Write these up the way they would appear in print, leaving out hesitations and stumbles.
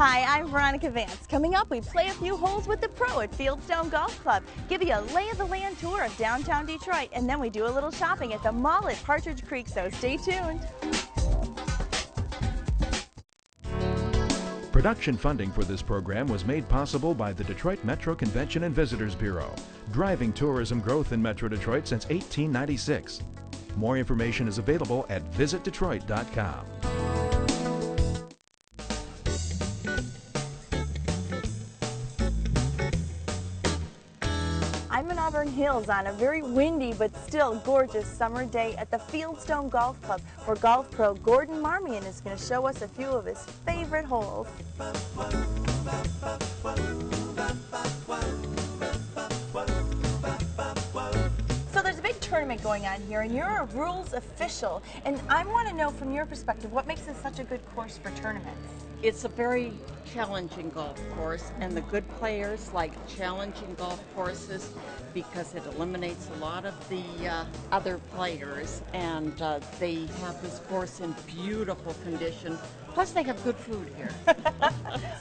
Hi, I'm Veronica Vance. Coming up, we play a few holes with the pro at Fieldstone Golf Club, give you a lay of the land tour of downtown Detroit, and then we do a little shopping at the mall at Partridge Creek, so stay tuned. Production funding for this program was made possible by the Detroit Metro Convention and Visitors Bureau, driving tourism growth in Metro Detroit since 1896. More information is available at visitdetroit.com. I'm in Auburn Hills on a very windy but still gorgeous summer day at the Fieldstone Golf Club, where golf pro Gordon Marmion is going to show us a few of his favorite holes. So there's a big tournament going on here, and you're a rules official, and I want to know from your perspective, what makes this such a good course for tournaments? It's a very challenging golf course, and the good players like challenging golf courses because it eliminates a lot of the other players, and they have this course in beautiful condition. Plus, they have good food here.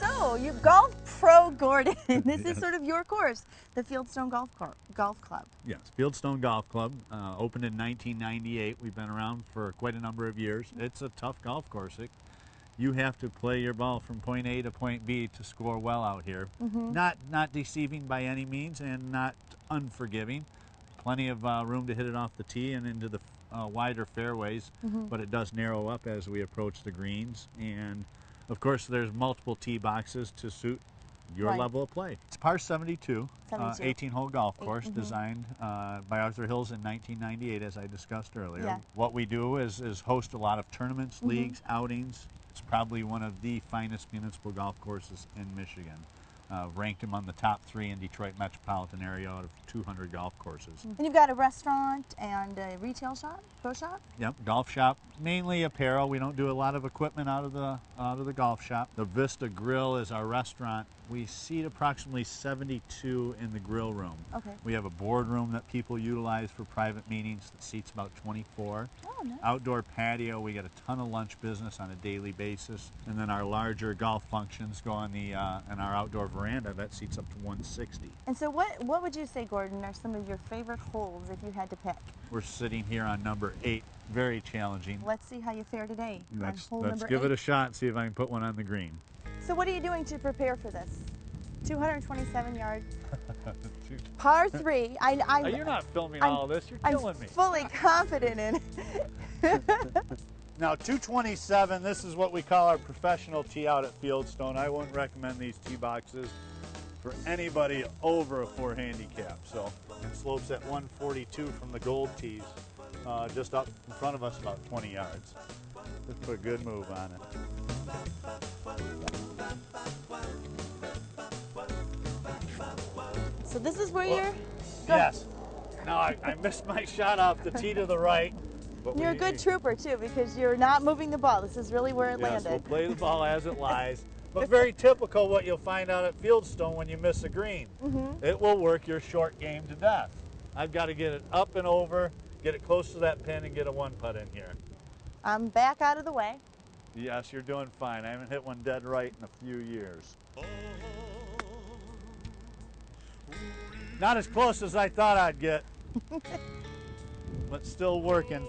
So, you golf pro Gordon. This is sort of your course, the Fieldstone Golf Club. Yes, Fieldstone Golf Club opened in 1998. We've been around for quite a number of years. It's a tough golf course. You have to play your ball from point A to point B to score well out here. Not deceiving by any means, and not unforgiving. Plenty of room to hit it off the tee and into the wider fairways, but it does narrow up as we approach the greens. And of course, there's multiple tee boxes to suit your level of play. It's par 72, 18-hole golf course designed by Auburn Hills in 1998, as I discussed earlier. Yeah. What we do is host a lot of tournaments, leagues, outings. It's probably one of the finest municipal golf courses in Michigan. Ranked among the top 3 in Detroit metropolitan area out of 200 golf courses. And you've got a restaurant and a retail shop, pro shop? Yep, golf shop, mainly apparel. We don't do a lot of equipment out of the golf shop. The Vista Grill is our restaurant. We seat approximately 72 in the grill room. Okay. We have a boardroom that people utilize for private meetings that seats about 24. Oh, nice. Outdoor patio, we get a ton of lunch business on a daily basis. And then our larger golf functions go on in our outdoor veranda that seats up to 160. And so what would you say, Gordon, are some of your favorite holes if you had to pick? We're sitting here on number 8, very challenging. Let's see how you fare today Let's on hole number give 8. it a shot and see if I can put one on the green. So what are you doing to prepare for this? 227 yards, par 3. You're not filming all this, you're killing me. I'm fully confident in it. Now 227, this is what we call our professional tee out at Fieldstone. I wouldn't recommend these tee boxes for anybody over a 4 handicap. So it slopes at 142 from the gold tees, just up in front of us about 20 yards. Just put a good move on it. So this is where you're... Yes. Now I missed my shot off the tee to the right. But you're a good trooper too, because you're not moving the ball. This is really where it landed. We'll play the ball as it lies. But very typical what you'll find out at Fieldstone when you miss a green. It will work your short game to death. I've got to get it up and over, get it close to that pin, and get a 1-putt in here. I'm back out of the way. Yes, you're doing fine. I haven't hit one dead right in a few years. Not as close as I thought I'd get, but still working.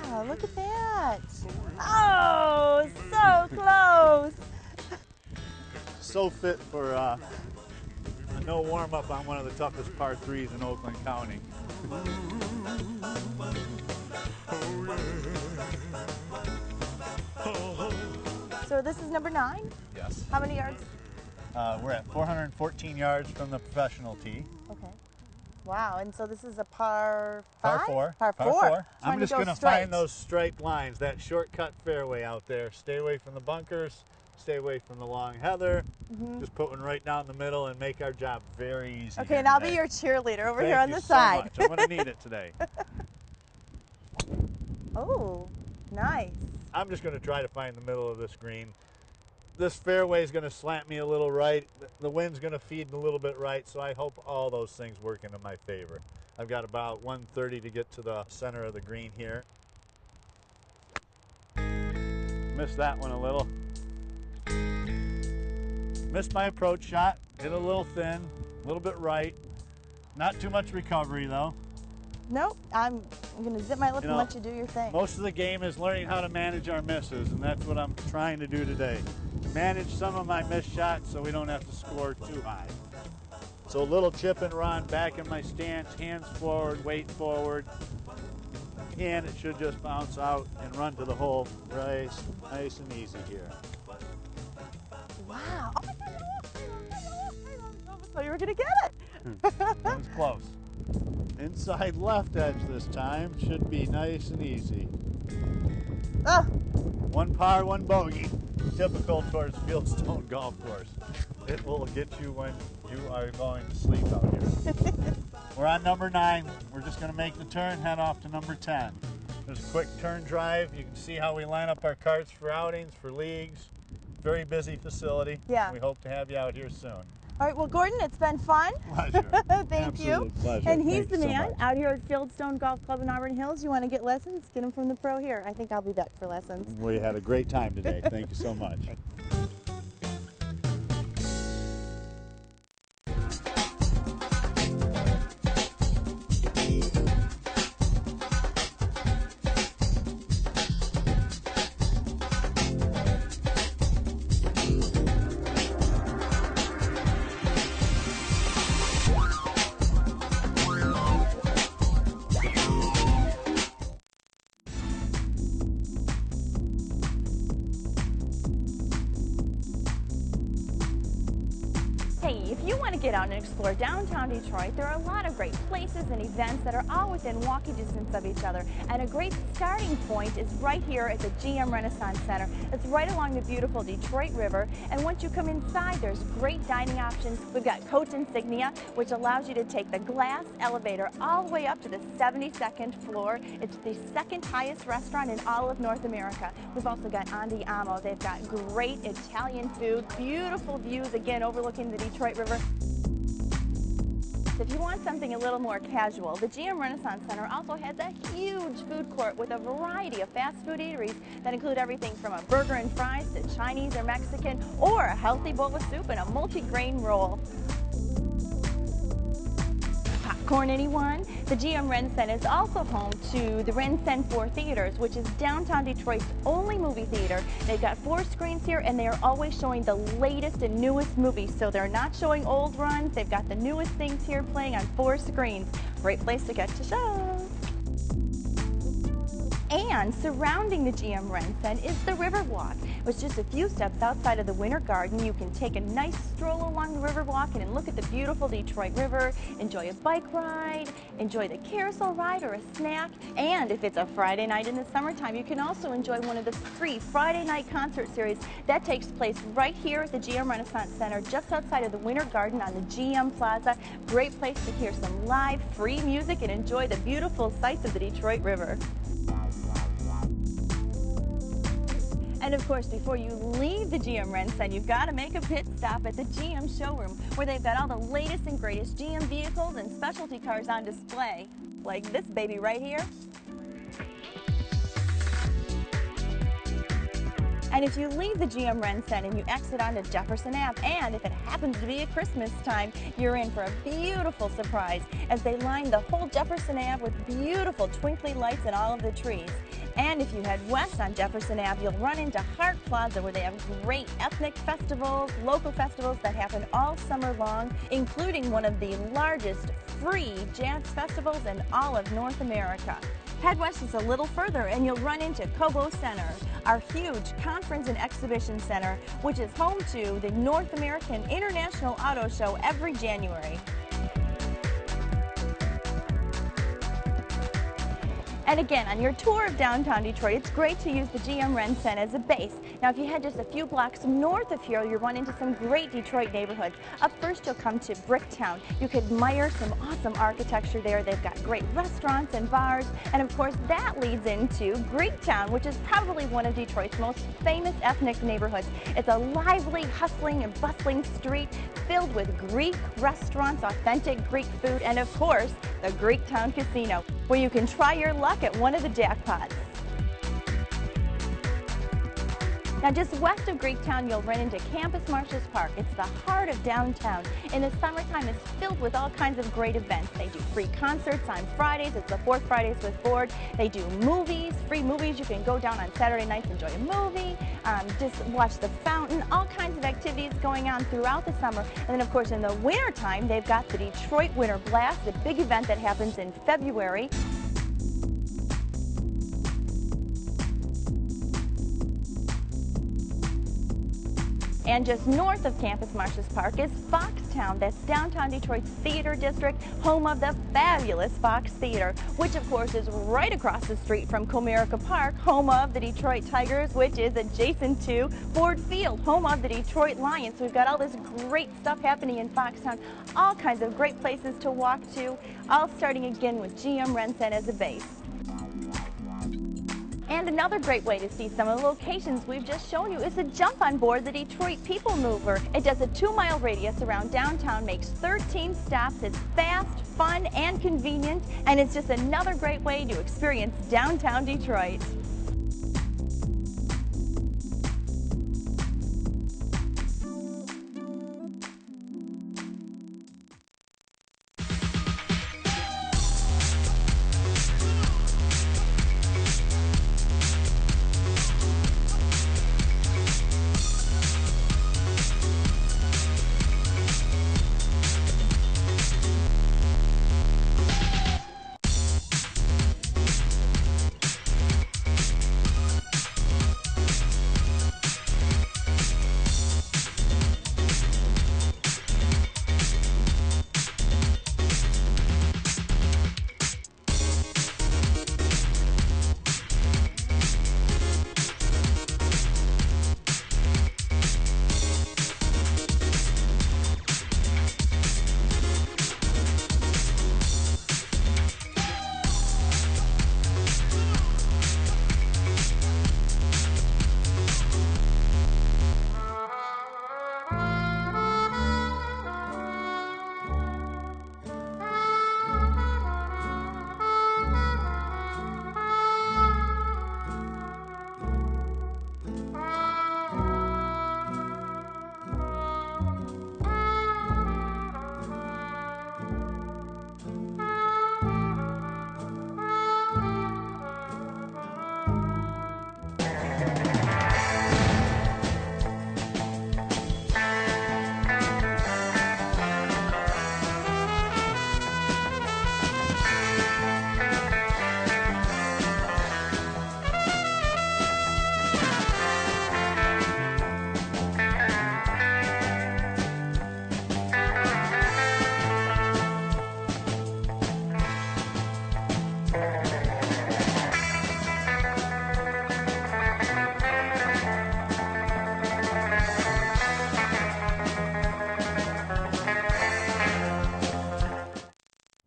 Wow, look at that. Oh, so close. So fit for a no warm-up on one of the toughest par 3s in Oakland County. So this is number 9? Yes. How many yards? We're at 414 yards from the professional tee. Okay. Wow, and so this is a par 5? Par 4. Par 4. I'm just going to find those striped lines, that shortcut fairway out there. Stay away from the bunkers, stay away from the long heather. Just put one right down the middle and make our job very easy. Okay, and I'll be your cheerleader over here on the side. Thank you so much. I'm going to need it today. Oh, nice. I'm just going to try to find the middle of this green. This fairway is going to slant me a little right. The wind's going to feed a little bit right, so I hope all those things work into my favor. I've got about 130 to get to the center of the green here. Missed that one a little. Missed my approach shot. Hit a little thin, a little bit right. Not too much recovery though. Nope, I'm gonna zip my lip You and know, let you do your thing. Most of the game is learning how to manage our misses, and that's what I'm trying to do today. Manage some of my missed shots so we don't have to score too high. So a little chip and run, back in my stance, hands forward, weight forward, and it should just bounce out and run to the hole. Nice and easy here. Wow. Oh my God, I almost thought you were gonna get it. That was close. Inside left edge this time. Should be nice and easy. Oh, One par, one bogey. Typical towards Fieldstone Golf Course. It will get you when you are going to sleep out here. We're on number 9. We're just going to make the turn, head off to number 10. There's a quick turn drive. You can see how we line up our carts for outings, for leagues. Very busy facility. Yeah. We hope to have you out here soon. all right. Well, Gordon, it's been fun. Pleasure. Thank you. Absolute pleasure. And he's Thank the you so man much. out here at Fieldstone Golf Club in Auburn Hills. You want to get lessons? Get them from the pro here. I think I'll be back for lessons. We had a great time today. Thank you so much. Hey, if you want to get out and explore downtown Detroit, there are a lot of great places and events that are all within walking distance of each other. And a great starting point is right here at the GM Renaissance Center. It's right along the beautiful Detroit River. And once you come inside, there's great dining options. We've got Coach Insignia, which allows you to take the glass elevator all the way up to the 72nd floor. It's the second highest restaurant in all of North America. We've also got Andiamo. They've got great Italian food, beautiful views, again, overlooking the Detroit River. If you want something a little more casual, the GM Renaissance Center also has a huge food court with a variety of fast food eateries that include everything from a burger and fries to Chinese or Mexican, or a healthy bowl of soup and a multi-grain roll. Popcorn, anyone? The GM Ren Center is also home to the Ren Cen 4 Theaters, which is downtown Detroit's only movie theater. They've got 4 screens here, and they are always showing the latest and newest movies. So they're not showing old runs. They've got the newest things here playing on 4 screens. Great place to get to shows. And surrounding the GM Ren Cen is the Riverwalk, which just a few steps outside of the Winter Garden. You can take a nice stroll along the Riverwalk and look at the beautiful Detroit River, enjoy a bike ride, enjoy the carousel ride or a snack. And if it's a Friday night in the summertime, you can also enjoy one of the free Friday night concert series that takes place right here at the GM Renaissance Center, just outside of the Winter Garden on the GM Plaza. Great place to hear some live free music and enjoy the beautiful sights of the Detroit River. And of course, before you leave the GM Ren Cen, you've got to make a pit stop at the GM showroom, where they've got all the latest and greatest GM vehicles and specialty cars on display, like this baby right here. And if you leave the GM Ren Cen and you exit onto Jefferson Ave, and if it happens to be at Christmas time, you're in for a beautiful surprise as they line the whole Jefferson Ave with beautiful twinkly lights and all of the trees. And if you head west on Jefferson Ave, you'll run into Hart Plaza, where they have great ethnic festivals, local festivals that happen all summer long, including one of the largest free jazz festivals in all of North America. Head west just a little further and you'll run into Cobo Center, our huge conference and exhibition center, which is home to the North American International Auto Show every January. And again, on your tour of downtown Detroit, it's great to use the GM Ren Cen as a base. Now, if you head just a few blocks north of here, you'll run into some great Detroit neighborhoods. Up first, you'll come to Bricktown. You can admire some awesome architecture there. They've got great restaurants and bars. And of course, that leads into Greektown, which is probably one of Detroit's most famous ethnic neighborhoods. It's a lively, hustling, and bustling street filled with Greek restaurants, authentic Greek food, and of course, the Greektown Casino, where you can try your luck at one of the jackpots. Now just west of Greektown, you'll run into Campus Martius Park. It's the heart of downtown. In the summertime, it's filled with all kinds of great events. They do free concerts on Fridays. It's the Fourth Fridays with Board. They do movies, free movies. You can go down on Saturday nights, enjoy a movie, just watch the fountain, all kinds of activities going on throughout the summer. And then, of course, in the wintertime, they've got the Detroit Winter Blast, a big event that happens in February. And just north of Campus Martius Park is Foxtown. That's downtown Detroit's theater district, home of the fabulous Fox Theater, which of course is right across the street from Comerica Park, home of the Detroit Tigers, which is adjacent to Ford Field, home of the Detroit Lions. So we've got all this great stuff happening in Foxtown, all kinds of great places to walk to, all starting again with GM Renset as a base. And another great way to see some of the locations we've just shown you is to jump on board the Detroit People Mover. It does a 2-mile radius around downtown, makes 13 stops. It's fast, fun, and convenient, and it's just another great way to experience downtown Detroit.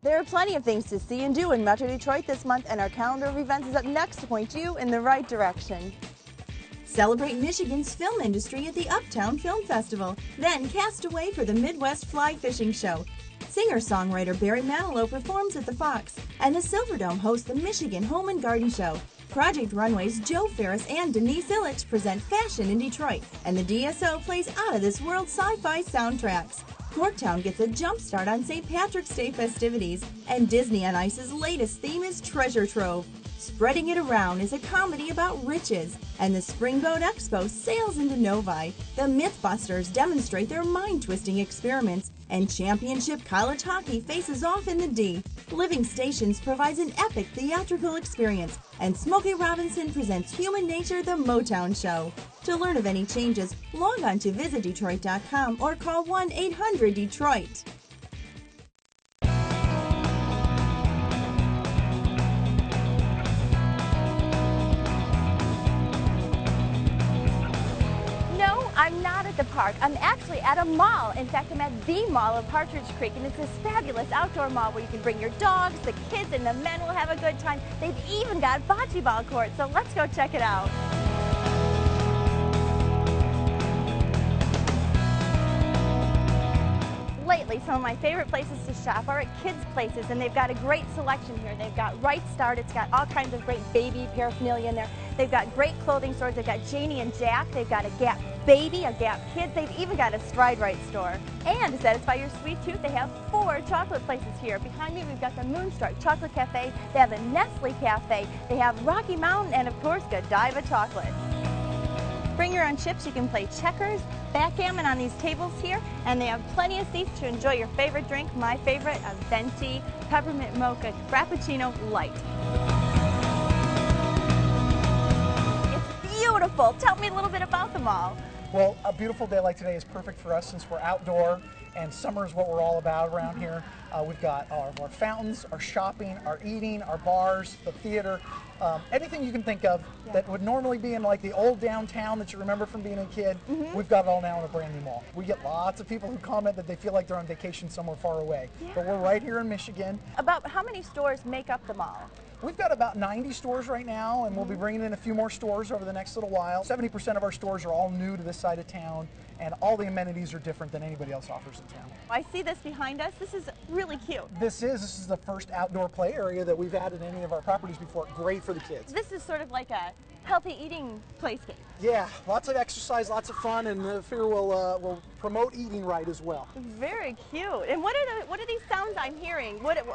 There are plenty of things to see and do in Metro Detroit this month, and our calendar of events is up next to point you in the right direction. Celebrate Michigan's film industry at the Uptown Film Festival, then cast away for the Midwest Fly Fishing Show. Singer-songwriter Barry Manilow performs at the Fox, and the Silverdome hosts the Michigan Home and Garden Show. Project Runway's Joe Ferris and Denise Illich present Fashion in Detroit, and the DSO plays Out of This World sci-fi soundtracks. Corktown gets a jump start on St. Patrick's Day festivities, and Disney on Ice's latest theme is Treasure Trove. Spreading It Around is a comedy about riches, and the Springboat Expo sails into Novi. The Mythbusters demonstrate their mind-twisting experiments, and championship college hockey faces off in the D. Living Stations provides an epic theatrical experience, and Smokey Robinson presents Human Nature, the Motown Show. To learn of any changes, log on to visitdetroit.com or call 1-800-DETROIT. I'm not at the park. I'm actually at a mall. In fact, I'm at the mall of Partridge Creek, and it's this fabulous outdoor mall where you can bring your dogs, the kids, and the men will have a good time. They've even got bocce ball courts, so let's go check it out. Lately, some of my favorite places to shop are at kids' places, and they've got a great selection here. They've got Right Start. It's got all kinds of great baby paraphernalia in there. They've got great clothing stores. They've got Janie and Jack. They've got a Gap Baby, a Gap Kids. They've even got a Stride Right store. And to satisfy your sweet tooth, they have 4 chocolate places here. Behind me, we've got the Moonstruck Chocolate Cafe. They have the Nestle Cafe. They have Rocky Mountain, and of course, Godiva Chocolate. Bring your own chips. You can play checkers, backgammon on these tables here, and they have plenty of seats to enjoy your favorite drink. My favorite, a venti peppermint mocha frappuccino light. It's beautiful. Tell me a little bit about the mall. Well, a beautiful day like today is perfect for us since we're outdoor, and summer is what we're all about around here. We've got our fountains, our shopping, our eating, our bars, the theater, anything you can think of that would normally be in like the old downtown that you remember from being a kid. We've got it all now in a brand new mall. We get lots of people who comment that they feel like they're on vacation somewhere far away, but we're right here in Michigan. About how many stores make up the mall? We've got about 90 stores right now, and we'll be bringing in a few more stores over the next little while. 70% of our stores are all new to this side of town, and all the amenities are different than anybody else offers in town. I see this behind us. This is really cute. This is the first outdoor play area that we've had in any of our properties before. Great for the kids. This is sort of like a healthy eating playscape. Yeah, lots of exercise, lots of fun, and I figure we'll promote eating right as well. Very cute. And what are these sounds I'm hearing? What?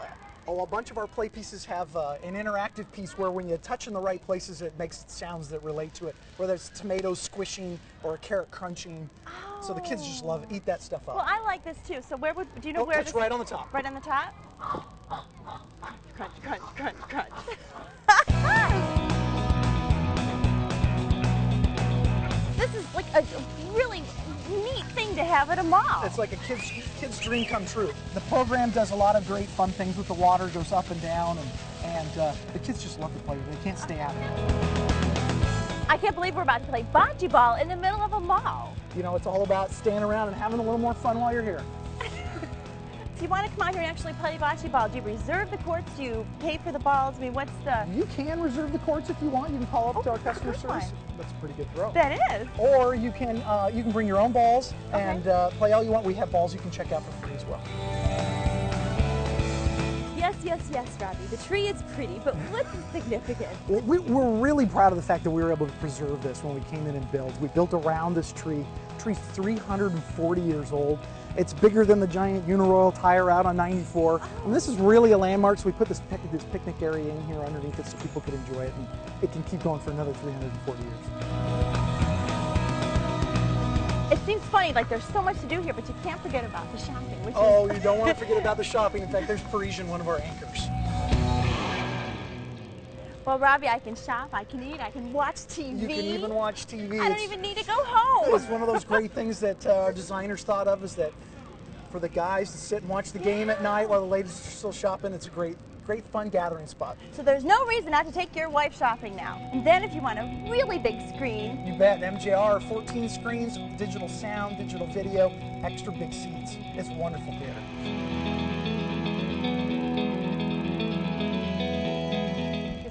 Oh, a bunch of our play pieces have an interactive piece where when you touch in the right places, it makes sounds that relate to it, whether it's tomatoes squishing or a carrot crunching. Oh. So the kids just love it. Eat that stuff up. Well, I like this too. So do you know where this is? Right on the top. Right on the top? Crunch, crunch, crunch, crunch. This is like a really neat thing to have at a mall. It's like a kid's dream come true. The program does a lot of great fun things with the water, goes up and down, and the kids just love to play with it. They can't stay out of it. I can't believe we're about to play bocce ball in the middle of a mall. You know, it's all about staying around and having a little more fun while you're here. Do you want to come out here and actually play bocce ball? Do you reserve the courts? Do you pay for the balls? I mean, what's the... You can reserve the courts if you want. You can call up to our customer service. That's a pretty good throw. That is. Or you can bring your own balls and play all you want. We have balls you can check out for free as well. Yes, yes, yes, Robbie. The tree is pretty, but what's significant? Well, we're really proud of the fact that we were able to preserve this when we came in and built. We built around this tree. The tree's 340 years old. It's bigger than the giant Uniroyal tire out on 94. And this is really a landmark, so we put this picnic area in here underneath it so people could enjoy it, and it can keep going for another 340 years. It seems funny, like there's so much to do here, but you can't forget about the shopping, which is... you don't want to forget about the shopping. In fact, there's Parisian, one of our anchors. Well, Robbie, I can shop, I can eat, I can watch TV. You can even watch TV. I don't even need to go home. It's one of those great things that our designers thought of, is that for the guys to sit and watch the game at night while the ladies are still shopping, it's a great fun gathering spot. So there's no reason not to take your wife shopping now. And then if you want a really big screen. You bet. MJR, 14 screens, digital sound, digital video, extra big seats. It's wonderful theater.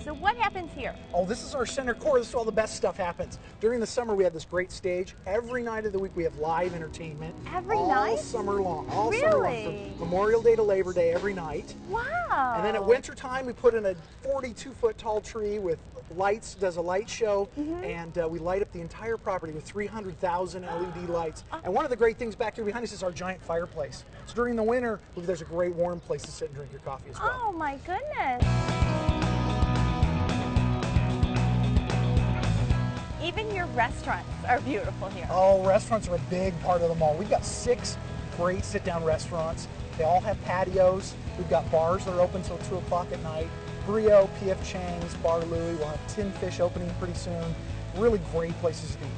So what happens here? Oh, this is our center core. This is where all the best stuff happens. During the summer, we have this great stage. Every night of the week, we have live entertainment. Every night? All summer long. All really? summer long. From Memorial Day to Labor Day, every night. Wow. And then at winter time, we put in a 42-foot tall tree with lights, does a light show, and we light up the entire property with 300,000 LED lights. And one of the great things back here behind us is our giant fireplace. So during the winter, there's a great warm place to sit and drink your coffee as well. Oh my goodness. Even your restaurants are beautiful here. Oh, restaurants are a big part of the mall. We've got 6 great sit-down restaurants. They all have patios. We've got bars that are open till 2 o'clock at night. Brio, P.F. Chang's, Bar Louie. We'll have Tin Fish opening pretty soon. Really great places to eat.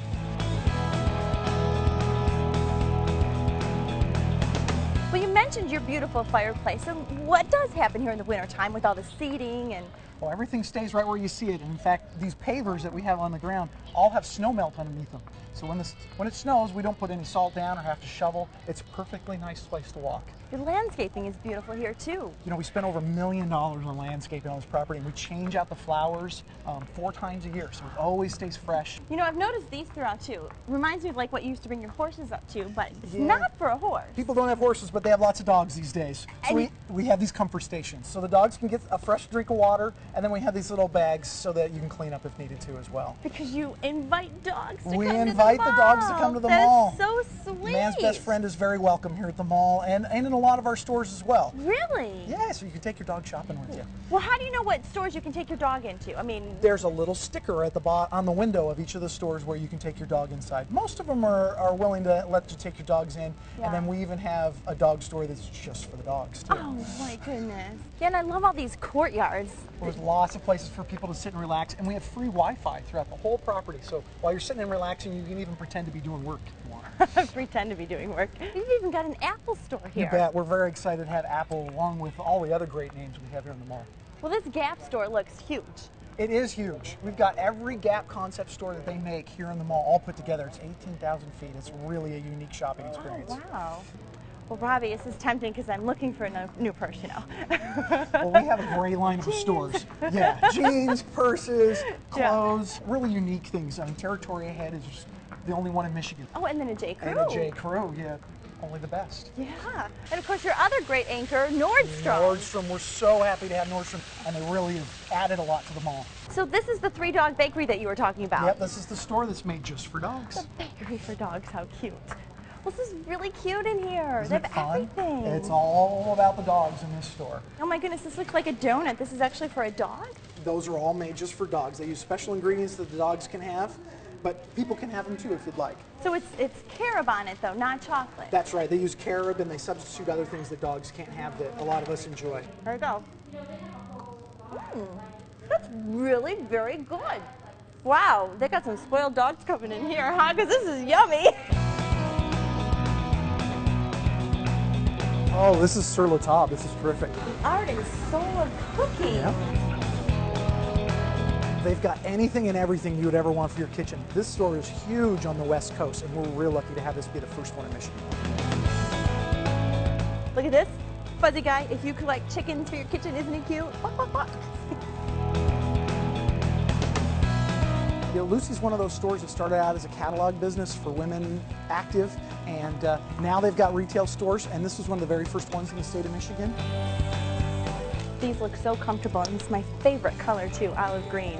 Well, you mentioned your beautiful fireplace. So what does happen here in the wintertime with all the seating and Well, everything stays right where you see it. And in fact, these pavers that we have on the ground all have snow melt underneath them. So when it snows, we don't put any salt down or have to shovel. It's a perfectly nice place to walk. The landscaping is beautiful here too. You know, we spent over $1 million on landscaping on this property, and we change out the flowers 4 times a year, so it always stays fresh. You know, I've noticed these throughout too. Reminds me of like what you used to bring your horses up to, but it's Yeah. not for a horse. People don't have horses, but they have lots of dogs these days. So And- we have these comfort stations. So the dogs can get a fresh drink of water, and then we have these little bags so that you can clean up if needed to as well. Because you invite dogs to We come to the invite the dogs to mall. come to the That is mall. so sweet. Man's best friend is very welcome here at the mall and in a lot of our stores as well. Really? Yeah, so you can take your dog shopping with you. Well, how do you know what stores you can take your dog into? I mean, There's a little sticker at the on the window of each of the stores where you can take your dog inside. Most of them are willing to let you take your dogs in, Yeah. and then we even have a dog store that's just for the dogs too. oh my goodness. Yeah, and I love all these courtyards. There's lots of places for people to sit and relax, and we have free Wi-Fi throughout the whole property. So while you're sitting and relaxing, you can even pretend to be doing work if you want. Pretend to be doing work. You've even got an Apple store here. You bet. We're very excited to have Apple along with all the other great names we have here in the mall. Well, this Gap store looks huge. It is huge. We've got every Gap concept store that they make here in the mall all put together. It's 18,000 feet. It's really a unique shopping experience. Oh, wow. Well, Robbie, this is tempting because I'm looking for a new purse, you know. Well, we have a great line of stores. Yeah, jeans, purses, Yeah. clothes, really unique things. I mean, Territory Ahead is just the only one in Michigan. Oh, and then a J. Crew. And a J. Crew, yeah, only the best. Yeah. And of course, your other great anchor, Nordstrom. Nordstrom, we're so happy to have Nordstrom, and they really have added a lot to the mall. So this is the 3-dog bakery that you were talking about. Yep, this is the store that's made just for dogs. Bakery for dogs, how cute. Well, this is really cute in here. Isn't They it have fun? everything. It's all about the dogs in this store. Oh my goodness, this looks like a donut. This is actually for a dog? Those are all made just for dogs. They use special ingredients that the dogs can have, but people can have them too if you'd like. So it's carob on it though, not chocolate. That's right. They use carob and they substitute other things that dogs can't have that a lot of us enjoy. Here we go. That's really very good. Wow, they got some spoiled dogs coming in here, huh? Because this is yummy. Oh, this is sur la table. This is terrific. Art and soul of cooking. Yeah. They've got anything and everything you would ever want for your kitchen. This store is huge on the West Coast, and we're real lucky to have this be the first one in Michigan. Look at this. Fuzzy guy, if you collect chickens for your kitchen, isn't he cute? You know, Lucy's one of those stores that started out as a catalog business for women active, and now they've got retail stores, and this was one of the very first ones in the state of Michigan. These look so comfortable, and it's my favorite color too, olive green.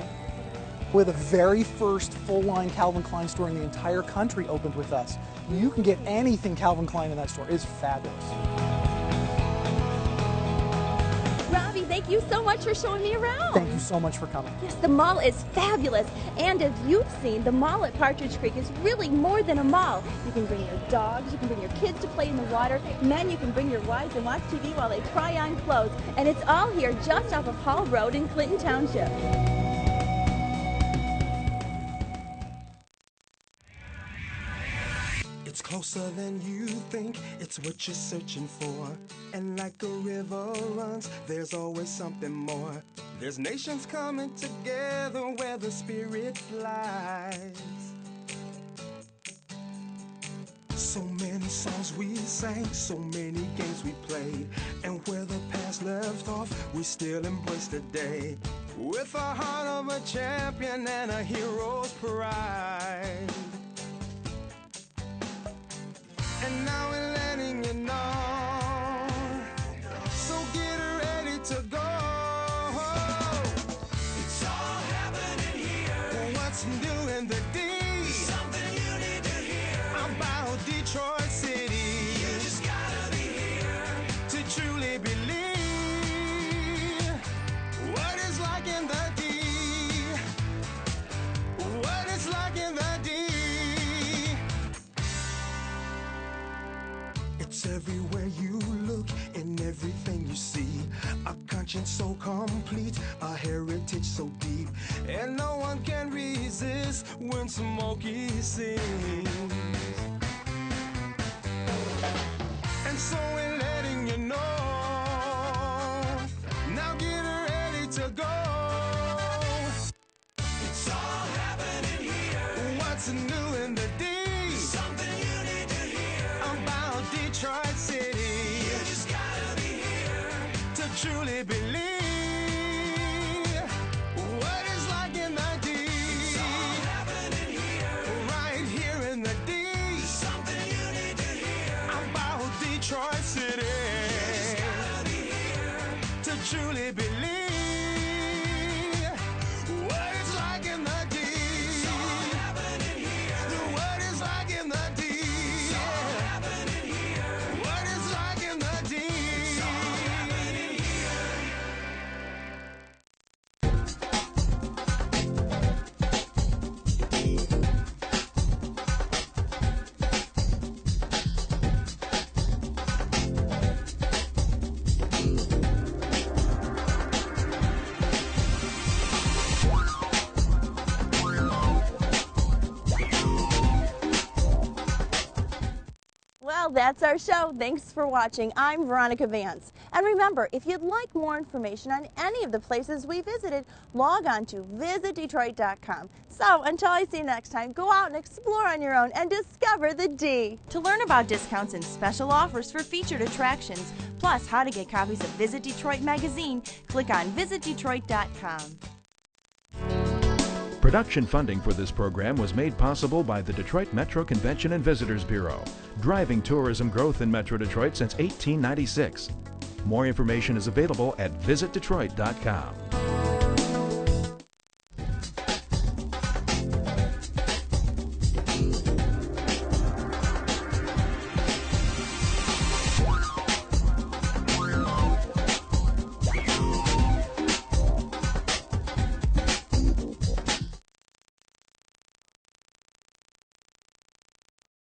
We're the very first full-line Calvin Klein store in the entire country opened with us. You can get anything Calvin Klein in that store. It's fabulous. Robbie, thank you so much for showing me around. Thank you so much for coming. Yes, the mall is fabulous. And as you've seen, the mall at Partridge Creek is really more than a mall. You can bring your dogs, you can bring your kids to play in the water. Men, you can bring your wives and watch TV while they try on clothes. And it's all here just off of Hall Road in Clinton Township. It's closer than you think, it's what you're searching for. And like a river runs, there's always something more. There's nations coming together where the spirit flies. So many songs we sang, so many games we played. And where the past left off, we still embrace today. With a heart of a champion and a hero's pride. And now we're letting you know. So get ready to go. It's all happening here. What's new in the D? Something you need to hear about Detroit City. You just gotta be here to truly believe what it's like in the D. What it's like in the D. It's everywhere you look, in everything you see. A conscience so complete, a heritage so deep. And no one can resist when Smokey sings. And so we're letting you know. Now get ready to go. believe what it's like in the D. It's all happening here, right here in the D. There's something you need to hear about Detroit City. You just gotta be here to truly believe what it's like in the D. It's all happening here, what it's like in the D. It's all happening here, what it's like in the D. It's all happening here. Well, that's our show. Thanks for watching. I'm Veronica Vance. And remember, if you'd like more information on any of the places we visited, log on to visitdetroit.com. So until I see you next time, go out and explore on your own and discover the D. To learn about discounts and special offers for featured attractions, plus how to get copies of Visit Detroit magazine, click on visitdetroit.com. Production funding for this program was made possible by the Detroit Metro Convention and Visitors Bureau, driving tourism growth in Metro Detroit since 1896. More information is available at visitdetroit.com.